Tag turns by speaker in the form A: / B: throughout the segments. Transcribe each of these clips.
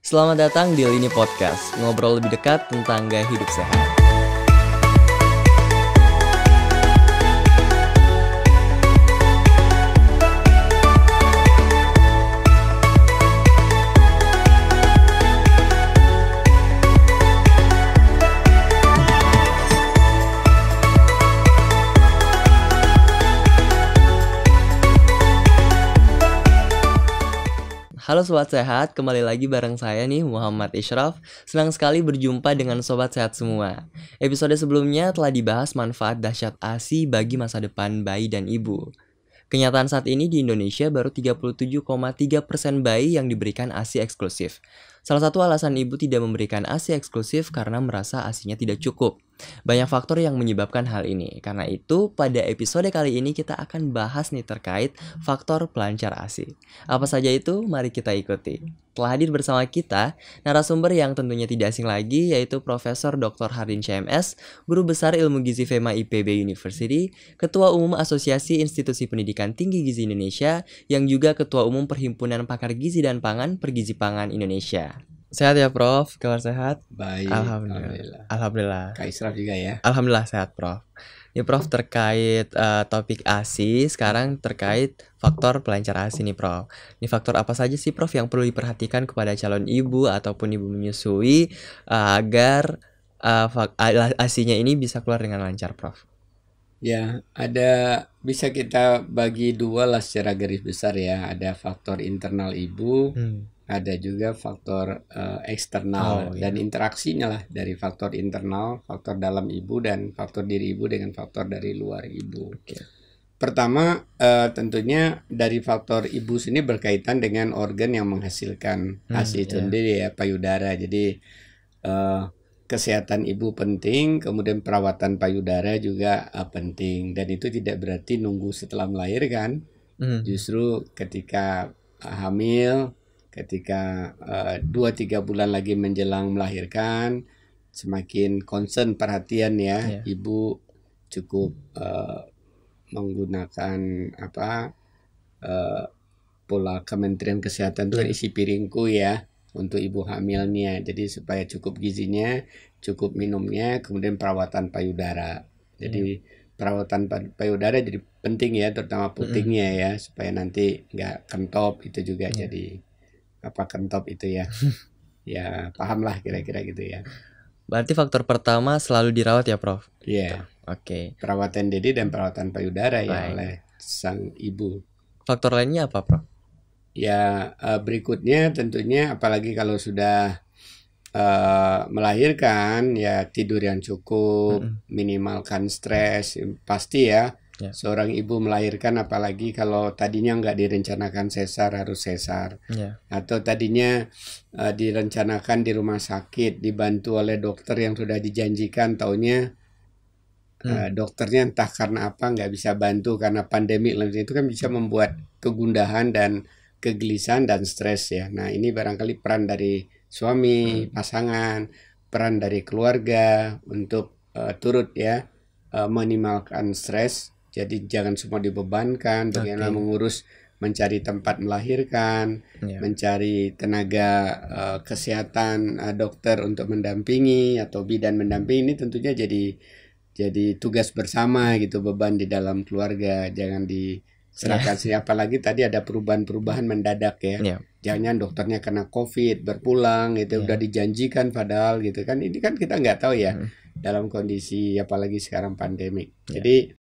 A: Selamat datang di Lini Podcast, ngobrol lebih dekat tentang gaya hidup sehat. Halo Sobat Sehat, kembali lagi bareng saya nih Muhammad Ishraf. Senang sekali berjumpa dengan Sobat Sehat semua. Episode sebelumnya telah dibahas manfaat dahsyat ASI bagi masa depan bayi dan ibu. Kenyataan saat ini di Indonesia baru 37,3% bayi yang diberikan ASI eksklusif. Salah satu alasan ibu tidak memberikan ASI eksklusif karena merasa ASInya tidak cukup. Banyak faktor yang menyebabkan hal ini. Karena itu, pada episode kali ini kita akan bahas nih terkait faktor pelancar ASI. Apa saja itu? Mari kita ikuti. Telah hadir bersama kita narasumber yang tentunya tidak asing lagi, yaitu Profesor Dr. Hardin CMS, Guru Besar Ilmu Gizi FEMA IPB University, Ketua Umum Asosiasi Institusi Pendidikan Tinggi Gizi Indonesia, yang juga Ketua Umum Perhimpunan Pakar Gizi dan Pangan Pergizi Pangan Indonesia. Sehat ya Prof? Kabar sehat?
B: Baik,
A: Alhamdulillah.
B: Kak Israf juga ya.
A: Alhamdulillah sehat Prof. Ini Prof terkait topik ASI, sekarang terkait faktor pelancar ASI nih Prof. Ini faktor apa saja sih Prof yang perlu diperhatikan kepada calon ibu ataupun ibu menyusui agar ASI-nya ini bisa keluar dengan lancar Prof?
B: Ya, bisa kita bagi dua lah secara garis besar ya. Ada faktor internal ibu, ada juga faktor eksternal dan interaksinya lah dari faktor internal, faktor dalam ibu dan faktor diri ibu dengan faktor dari luar ibu. Pertama, tentunya dari faktor ibu sini berkaitan dengan organ yang menghasilkan ASI itu sendiri ya, payudara. Jadi kesehatan ibu penting, kemudian perawatan payudara juga penting, dan itu tidak berarti nunggu setelah melahirkan. Justru ketika hamil, ketika 2-3 bulan lagi menjelang melahirkan, semakin concern perhatian ya, ibu cukup menggunakan pola Kementerian Kesehatan itu isi piringku ya untuk ibu hamilnya. Jadi supaya cukup gizinya, cukup minumnya, kemudian perawatan payudara. Jadi perawatan payudara jadi penting ya, terutama putingnya ya, supaya nanti nggak kentop itu juga jadi kentop itu ya. Ya pahamlah kira-kira gitu ya.
A: Berarti faktor pertama selalu dirawat ya Prof?
B: Iya.
A: Oke.
B: Perawatan diri dan perawatan payudara ya oleh sang ibu.
A: Faktor lainnya apa Prof?
B: Ya berikutnya tentunya apalagi kalau sudah melahirkan ya tidur yang cukup, minimalkan stres, pasti ya. Seorang ibu melahirkan apalagi kalau tadinya nggak direncanakan sesar harus sesar, atau tadinya direncanakan di rumah sakit dibantu oleh dokter yang sudah dijanjikan, taunya dokternya entah karena apa nggak bisa bantu karena pandemi, itu kan bisa membuat kegundahan dan kegelisahan dan stres ya. Nah ini barangkali peran dari suami, pasangan, peran dari keluarga untuk turut ya minimalkan stres. Jadi jangan semua dibebankan, bagaimana mengurus, mencari tempat melahirkan, mencari tenaga kesehatan, dokter untuk mendampingi atau bidan mendampingi. Ini tentunya jadi tugas bersama gitu, beban di dalam keluarga, jangan diserahkan sih. Apalagi tadi ada perubahan-perubahan mendadak ya. Jangan dokternya kena COVID berpulang itu udah dijanjikan padahal gitu kan. Ini kan kita nggak tahu ya dalam kondisi apalagi sekarang pandemik. Jadi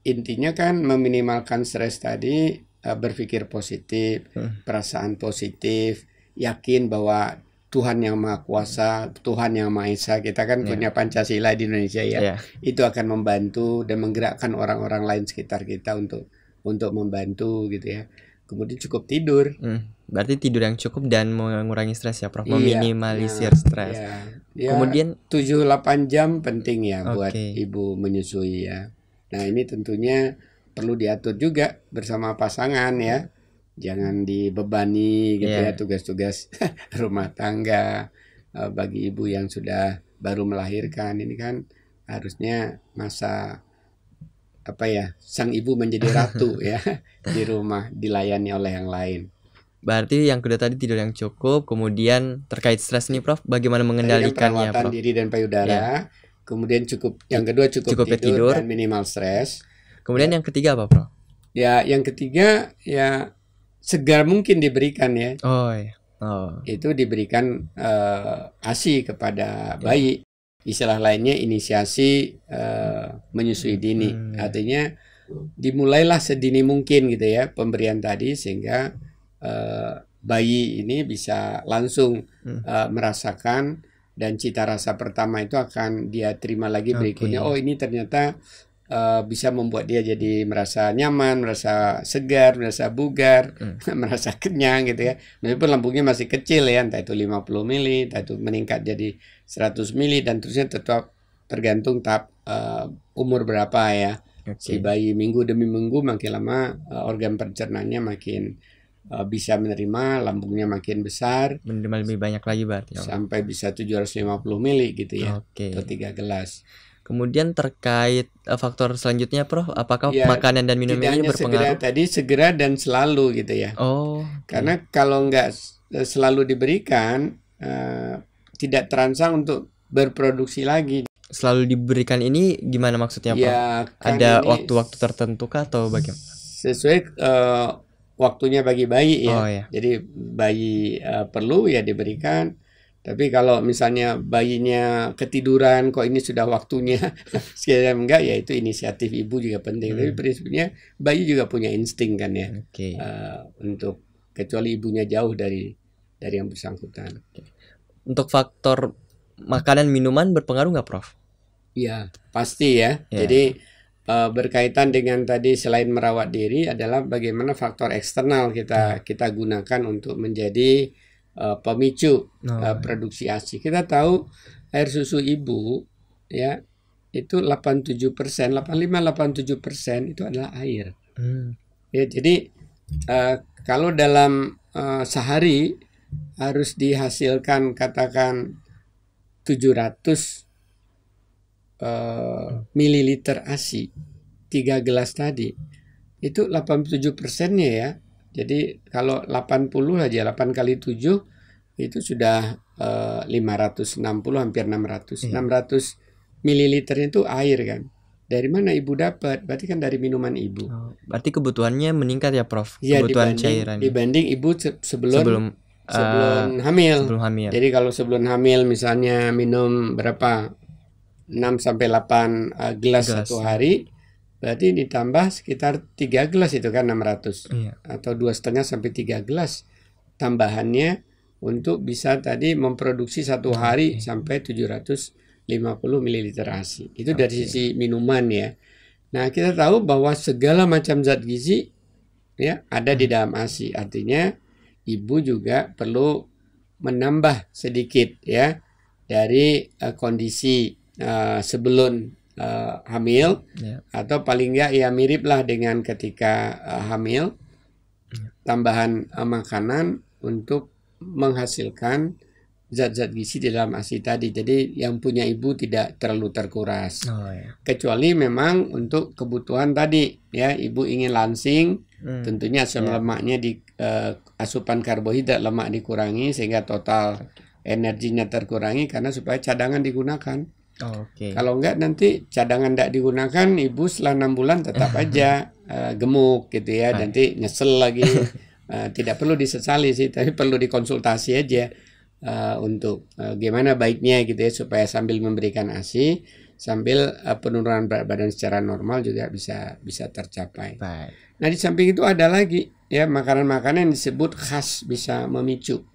B: intinya kan meminimalkan stres tadi, berpikir positif, perasaan positif, yakin bahwa Tuhan yang Maha Kuasa, Tuhan yang Maha Esa, kita kan punya Pancasila di Indonesia ya. Itu akan membantu dan menggerakkan orang-orang lain sekitar kita untuk membantu gitu ya. Kemudian cukup tidur.
A: Berarti tidur yang cukup dan mengurangi stres ya Prof, meminimalisir stres.
B: Ya, kemudian 7-8 jam penting ya buat ibu menyusui ya. Nah ini tentunya perlu diatur juga bersama pasangan ya. Jangan dibebani gitu ya tugas-tugas rumah tangga bagi ibu yang sudah baru melahirkan. Ini kan harusnya masa sang ibu menjadi ratu ya di rumah, dilayani oleh yang lain.
A: Berarti yang kedua tadi tidur yang cukup, kemudian terkait stres nih Prof, bagaimana mengendalikannya
B: perawatan
A: Prof?
B: diri dan payudara, kemudian yang kedua cukup tidur dan minimal stres.
A: Kemudian yang ketiga apa Prof?
B: Ya, yang ketiga ya segar mungkin diberikan ya.
A: Oh iya. Oh.
B: Itu diberikan ASI kepada bayi. Istilah lainnya inisiasi menyusui dini. Artinya dimulailah sedini mungkin gitu ya pemberian tadi, sehingga bayi ini bisa langsung merasakan, dan cita rasa pertama itu akan dia terima lagi berikutnya. Oh, ini ternyata bisa membuat dia jadi merasa nyaman, merasa segar, merasa bugar, merasa kenyang gitu ya. Meskipun lambungnya masih kecil ya, entah itu 50 mili, entah itu meningkat jadi 100 mili, dan terusnya tetap tergantung tahap umur berapa ya. Si bayi minggu demi minggu makin lama organ pencernaannya makin bisa menerima, lambungnya makin besar,
A: menerima lebih banyak lagi berarti.
B: Sampai bisa 750 mili gitu ya, atau 3 gelas.
A: Kemudian terkait faktor selanjutnya Prof, apakah makanan dan minum ini berpengaruh?
B: Segera dan selalu gitu ya. Karena kalau nggak selalu diberikan, tidak terangsang untuk berproduksi lagi.
A: Selalu diberikan ini gimana maksudnya Prof? Ada waktu-waktu tertentu kah atau bagaimana?
B: Sesuai waktunya bagi bayi ya. Jadi bayi perlu ya diberikan. Tapi kalau misalnya bayinya ketiduran, kok ini sudah waktunya, sekiranya enggak, ya itu inisiatif ibu juga penting. Tapi prinsipnya bayi juga punya insting kan ya, untuk, kecuali ibunya jauh dari yang bersangkutan.
A: Untuk faktor makanan minuman berpengaruh nggak Prof?
B: Iya, pasti ya. Jadi berkaitan dengan tadi, selain merawat diri adalah bagaimana faktor eksternal kita gunakan untuk menjadi pemicu produksi ASI. Kita tahu air susu ibu ya itu 87%, 85-87% itu adalah air. Ya, jadi kalau dalam sehari harus dihasilkan katakan 700 mililiter ASI, 3 gelas tadi, itu 87%-nya ya. Jadi kalau 80 aja, 8 kali 7 itu sudah 560, hampir 600. 600 mililiter itu air kan. Dari mana ibu dapat? Berarti kan dari minuman ibu.
A: Berarti kebutuhannya meningkat ya Prof? Ya, kebutuhan cairan.
B: Dibanding ibu sebelum hamil. Jadi kalau sebelum hamil misalnya minum berapa? 6-8 gelas satu hari. Berarti ditambah sekitar 3 gelas itu kan 600. Atau 2,5 sampai 3 gelas tambahannya untuk bisa tadi memproduksi satu hari sampai 750 ml ASI. Itu dari sisi minuman ya. Nah, kita tahu bahwa segala macam zat gizi ya ada di dalam ASI. Artinya ibu juga perlu menambah sedikit ya dari kondisi sebelum hamil, atau paling enggak ya mirip lah dengan ketika hamil, tambahan makanan untuk menghasilkan zat-zat gizi di dalam ASI tadi. Jadi yang punya ibu tidak terlalu terkuras. Kecuali memang untuk kebutuhan tadi ya, ibu ingin langsing, tentunya asam lemaknya di asupan karbohidrat lemak dikurangi sehingga total energinya terkurangi, karena supaya cadangan digunakan. Kalau enggak nanti cadangan enggak digunakan, ibu setelah 6 bulan tetap aja gemuk gitu ya, nanti nyesel lagi. Tidak perlu disesali sih, tapi perlu dikonsultasi aja untuk gimana baiknya gitu ya, supaya sambil memberikan ASI, sambil penurunan berat badan secara normal juga bisa tercapai. Nah, di samping itu ada lagi ya makanan-makanan yang disebut khas bisa memicu.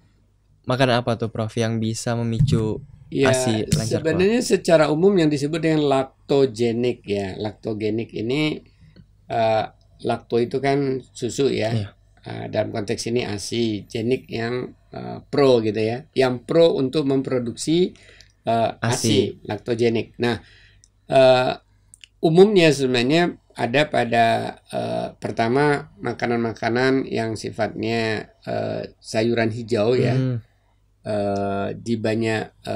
A: Makanan apa tuh Prof yang bisa memicu ASI lancar?
B: Sebenarnya secara umum yang disebut dengan laktogenik ya. Laktogenik ini lakto itu kan susu ya. Dalam konteks ini ASI, genik yang pro gitu ya. Yang pro untuk memproduksi ASI, laktogenik. Nah, umumnya sebenarnya ada pada pertama makanan-makanan yang sifatnya sayuran hijau ya. Di banyak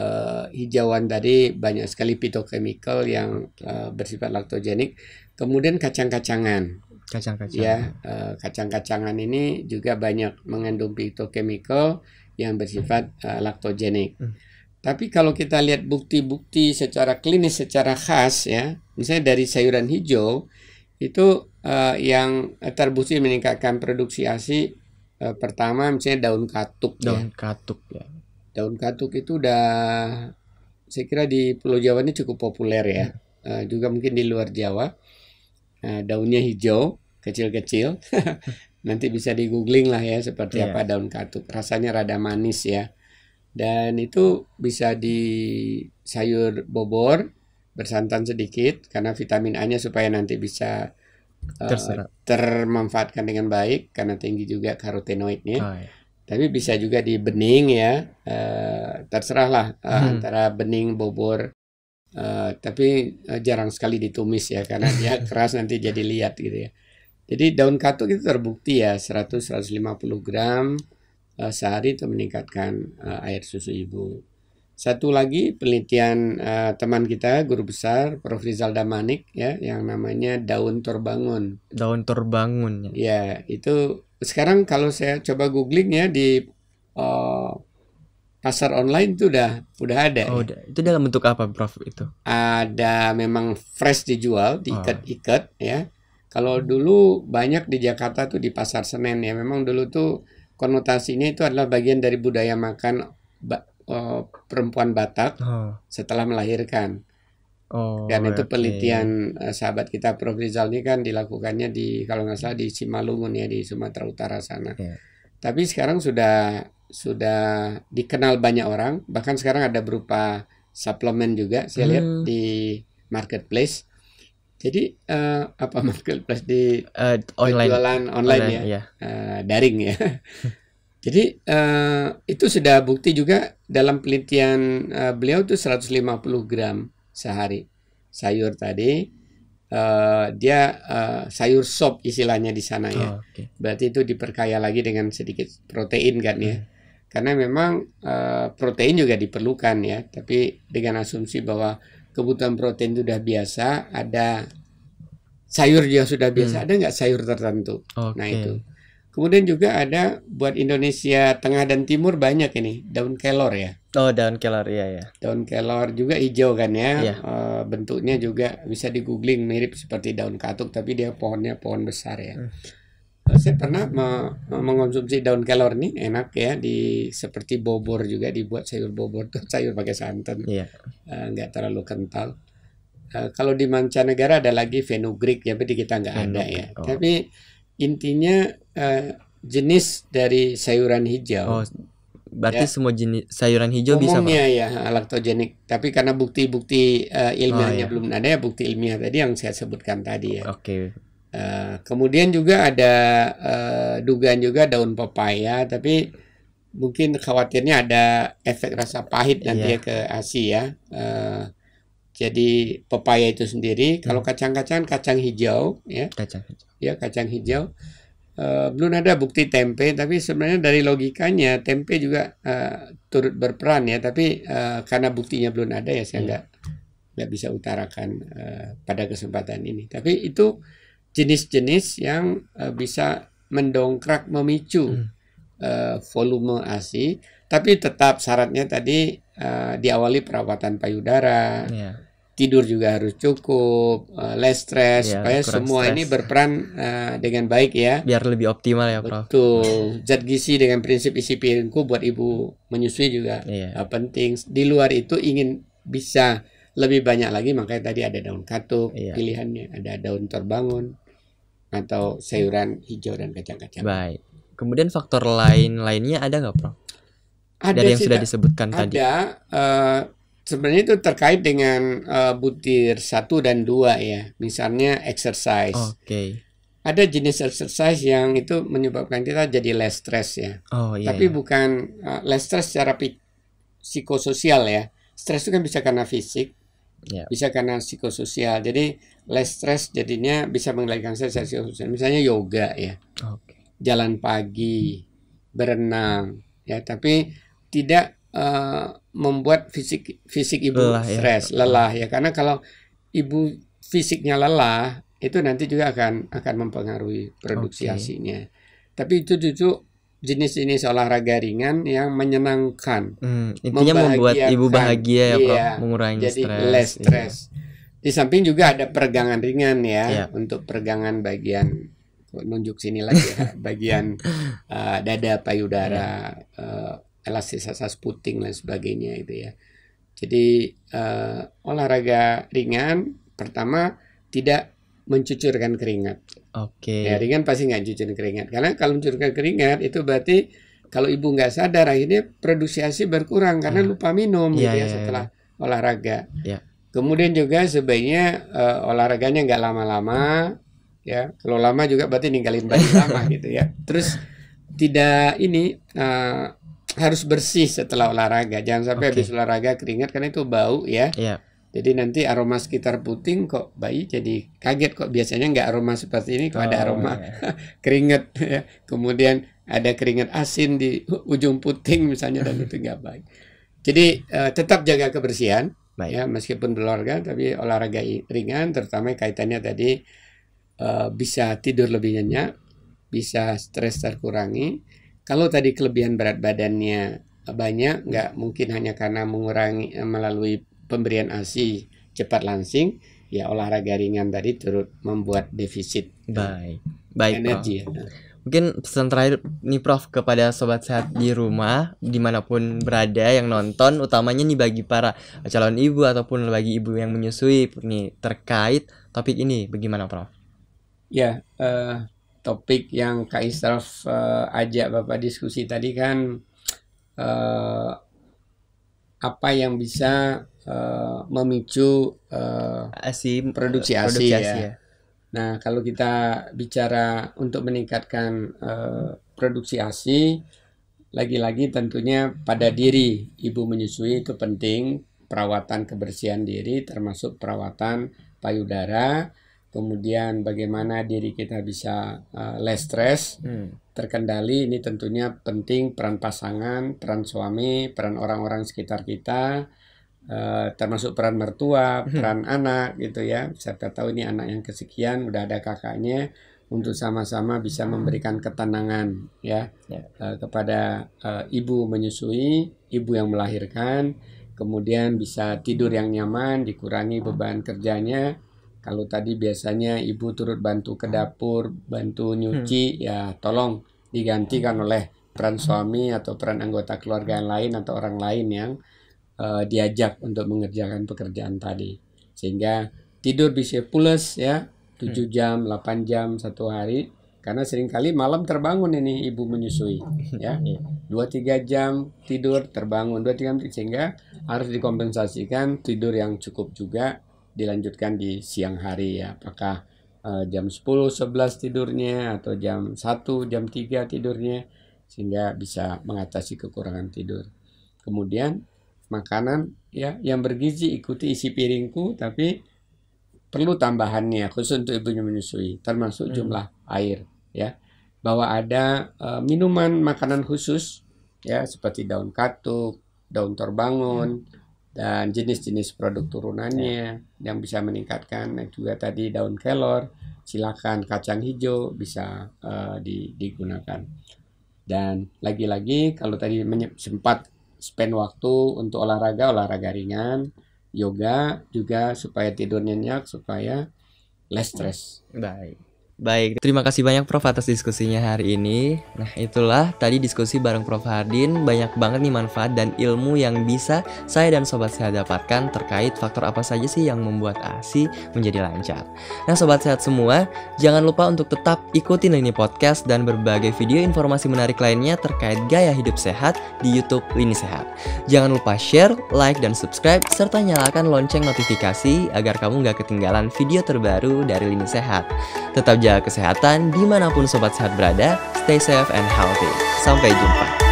B: hijauan tadi banyak sekali phytochemical yang bersifat laktogenik. Kemudian kacang-kacangan. Ya, kacang-kacangan ini juga banyak mengandung phytochemical yang bersifat laktogenik. Tapi kalau kita lihat bukti-bukti secara klinis, secara khas ya, misalnya dari sayuran hijau itu yang terbukti meningkatkan produksi ASI, pertama misalnya daun katuk.
A: Daun katuk ya.
B: Daun katuk itu udah, saya kira di Pulau Jawa ini cukup populer ya, juga mungkin di luar Jawa. Daunnya hijau, kecil-kecil. Nanti bisa di googling lah ya seperti apa daun katuk. Rasanya rada manis ya. Dan itu bisa di sayur bobor bersantan sedikit karena vitamin A-nya supaya nanti bisa termanfaatkan dengan baik karena tinggi juga karotenoidnya. Tapi bisa juga di bening ya, terserahlah antara bening, bobor. Tapi jarang sekali ditumis ya karena dia keras nanti jadi liat gitu ya. Jadi daun katuk itu terbukti ya 100-150 gram sehari itu meningkatkan air susu ibu. Satu lagi penelitian teman kita guru besar Prof. Rizal Damanik ya yang namanya daun torbangun.
A: Daun torbangun
B: ya. Itu sekarang kalau saya coba googling ya di pasar online itu udah ada.
A: Itu dalam bentuk apa Prof itu?
B: Ada memang fresh dijual, diikat-ikat ya. Kalau dulu banyak di Jakarta tuh di Pasar Senen ya. Memang dulu tuh konotasinya itu adalah bagian dari budaya makan perempuan Batak setelah melahirkan. Dan itu penelitian sahabat kita Prof. Rizal ini kan dilakukannya di kalau nggak salah di Simalungun ya di Sumatera Utara sana. Tapi sekarang sudah dikenal banyak orang. Bahkan sekarang ada berupa suplemen juga saya lihat di marketplace. Jadi apa marketplace di jualan online ya, daring ya. Jadi itu sudah bukti juga dalam penelitian beliau tuh 150 gram sehari sayur tadi. Dia sayur sop istilahnya di sana ya. Berarti itu diperkaya lagi dengan sedikit protein kan ya. Karena memang protein juga diperlukan ya. Tapi dengan asumsi bahwa kebutuhan protein itu sudah biasa, ada sayur juga sudah biasa, ada nggak sayur tertentu? Nah itu. Kemudian juga ada buat Indonesia Tengah dan Timur banyak ini daun kelor ya.
A: Daun kelor ya.
B: Daun kelor juga hijau kan ya. Bentuknya juga bisa di googling mirip seperti daun katuk tapi dia pohonnya pohon besar ya. Saya pernah mengonsumsi daun kelor ini enak ya seperti bobor juga dibuat sayur bobor tuh sayur pakai santan. Nggak terlalu kental. Kalau di mancanegara ada lagi fenugreek ya, berarti kita nggak ada ya. Tapi intinya jenis dari sayuran hijau.
A: Berarti semua jenis sayuran hijau bisa
B: umumnya ya laktogenik. Tapi karena bukti-bukti ilmiahnya belum ada ya, bukti ilmiah tadi yang saya sebutkan tadi ya. Kemudian juga ada dugaan juga daun pepaya, tapi mungkin khawatirnya ada efek rasa pahit nanti ya ke ASI ya. Jadi pepaya itu sendiri, kalau kacang-kacangan kacang hijau ya. Kacang hijau. Belum ada bukti tempe, tapi sebenarnya dari logikanya tempe juga turut berperan ya, tapi karena buktinya belum ada ya saya nggak bisa utarakan pada kesempatan ini. Tapi itu jenis-jenis yang bisa mendongkrak, memicu volume ASI, tapi tetap syaratnya tadi diawali perawatan payudara. Tidur juga harus cukup, less stress, supaya semua ini berperan dengan baik ya.
A: Biar lebih optimal ya Prof.
B: Betul. Zat gizi dengan prinsip isi piringku buat ibu menyusui juga penting. Di luar itu ingin bisa lebih banyak lagi, makanya tadi ada daun katuk, pilihannya ada daun torbangun atau sayuran hijau dan kacang-kacang.
A: Baik. Kemudian faktor lainnya ada nggak Prof? Dari yang sudah disebutkan tadi.
B: Ada. Sebenarnya itu terkait dengan butir 1 dan 2 ya. Misalnya exercise. Ada jenis exercise yang itu menyebabkan kita jadi less stress ya. Tapi bukan less stress secara psikososial ya. Stres itu kan bisa karena fisik, bisa karena psikososial. Jadi less stress jadinya bisa mengendalikan stres psikososial. Misalnya yoga ya. Jalan pagi, berenang ya. Tapi tidak membuat fisik ibu stres, lelah ya. Karena kalau ibu fisiknya lelah, itu nanti juga akan mempengaruhi produksi ASI-nya. Tapi itu jenis-jenis olahraga ringan yang menyenangkan.
A: Intinya membuat ibu bahagia ya, Prof,
B: iya,
A: mengurangi
B: jadi
A: stres.
B: less stress.
A: Iya.
B: Di samping juga ada peregangan ringan ya, untuk peregangan bagian, nunjuk sini lagi ya, bagian dada, payudara, elastisasi puting dan sebagainya itu ya. Jadi olahraga ringan pertama tidak mencucurkan keringat. Ya, ringan pasti nggak cucurin keringat, karena kalau mencucurkan keringat itu berarti kalau ibu nggak sadar akhirnya produksi ASI berkurang karena lupa minum setelah olahraga. Kemudian juga sebaiknya olahraganya nggak lama-lama ya. Kalau lama juga berarti ninggalin baju lama gitu ya. Terus tidak harus bersih setelah olahraga. Jangan sampai habis olahraga keringat karena itu bau ya. Jadi nanti aroma sekitar puting kok bayi jadi kaget, kok biasanya nggak aroma seperti ini, kok ada aroma keringat ya. Kemudian ada keringat asin di ujung puting misalnya, dan itu nggak baik. Jadi tetap jaga kebersihan. Ya, meskipun berolahraga tapi olahraga ringan, terutama kaitannya tadi bisa tidur lebih nyenyak, bisa stres terkurangi. Kalau tadi kelebihan berat badannya banyak, nggak mungkin hanya karena mengurangi melalui pemberian ASI cepat langsing, ya olahraga ringan tadi turut membuat defisit energi.
A: Mungkin pesan terakhir nih Prof kepada sobat sehat di rumah dimanapun berada yang nonton, utamanya nih bagi para calon ibu ataupun bagi ibu yang menyusui nih terkait topik ini, bagaimana Prof?
B: Ya, topik yang Kak Ishraf ajak Bapak diskusi tadi kan apa yang bisa memicu produksi ASI ya. Nah, kalau kita bicara untuk meningkatkan produksi ASI, lagi-lagi tentunya pada diri ibu menyusui itu penting, perawatan kebersihan diri termasuk perawatan payudara, kemudian bagaimana diri kita bisa less stress, terkendali. Ini tentunya penting peran pasangan, peran suami, peran orang-orang sekitar kita, termasuk peran mertua, peran anak gitu ya. Siapa tahu ini anak yang kesekian udah ada kakaknya, untuk sama-sama bisa memberikan ketenangan ya kepada ibu menyusui, ibu yang melahirkan, kemudian bisa tidur yang nyaman, dikurangi beban kerjanya. Kalau tadi biasanya ibu turut bantu ke dapur, bantu nyuci, ya tolong digantikan oleh peran suami atau peran anggota keluarga yang lain atau orang lain yang diajak untuk mengerjakan pekerjaan tadi, sehingga tidur bisa pules ya, 7 jam, 8 jam satu hari, karena seringkali malam terbangun ini ibu menyusui ya, 2-3 jam tidur terbangun 2-3 jam, sehingga harus dikompensasikan tidur yang cukup juga, dilanjutkan di siang hari ya, apakah jam 10-11 tidurnya atau jam 1, jam 3 tidurnya, sehingga bisa mengatasi kekurangan tidur. Kemudian makanan ya yang bergizi, ikuti isi piringku, tapi perlu tambahannya khusus untuk ibunya menyusui, termasuk jumlah air ya, bahwa ada minuman makanan khusus ya, seperti daun katuk, daun torbangun, dan jenis-jenis produk turunannya yang bisa meningkatkan. Dan juga tadi daun kelor, silakan kacang hijau bisa digunakan. Dan lagi-lagi kalau tadi sempat spend waktu untuk olahraga ringan, yoga juga supaya tidur nyenyak, supaya less stress.
A: Baik, terima kasih banyak Prof atas diskusinya hari ini. Nah, itulah tadi diskusi bareng Prof Hardin. Banyak banget nih manfaat dan ilmu yang bisa saya dan Sobat Sehat dapatkan terkait faktor apa saja sih yang membuat ASI menjadi lancar. Nah, Sobat Sehat semua, jangan lupa untuk tetap ikutin Lini Podcast dan berbagai video informasi menarik lainnya terkait gaya hidup sehat di YouTube Lini Sehat. Jangan lupa share, like, dan subscribe, serta nyalakan lonceng notifikasi agar kamu gak ketinggalan video terbaru dari Lini Sehat. Tetap jaga kesehatan dimanapun Sobat Sehat berada. Stay safe and healthy. Sampai jumpa.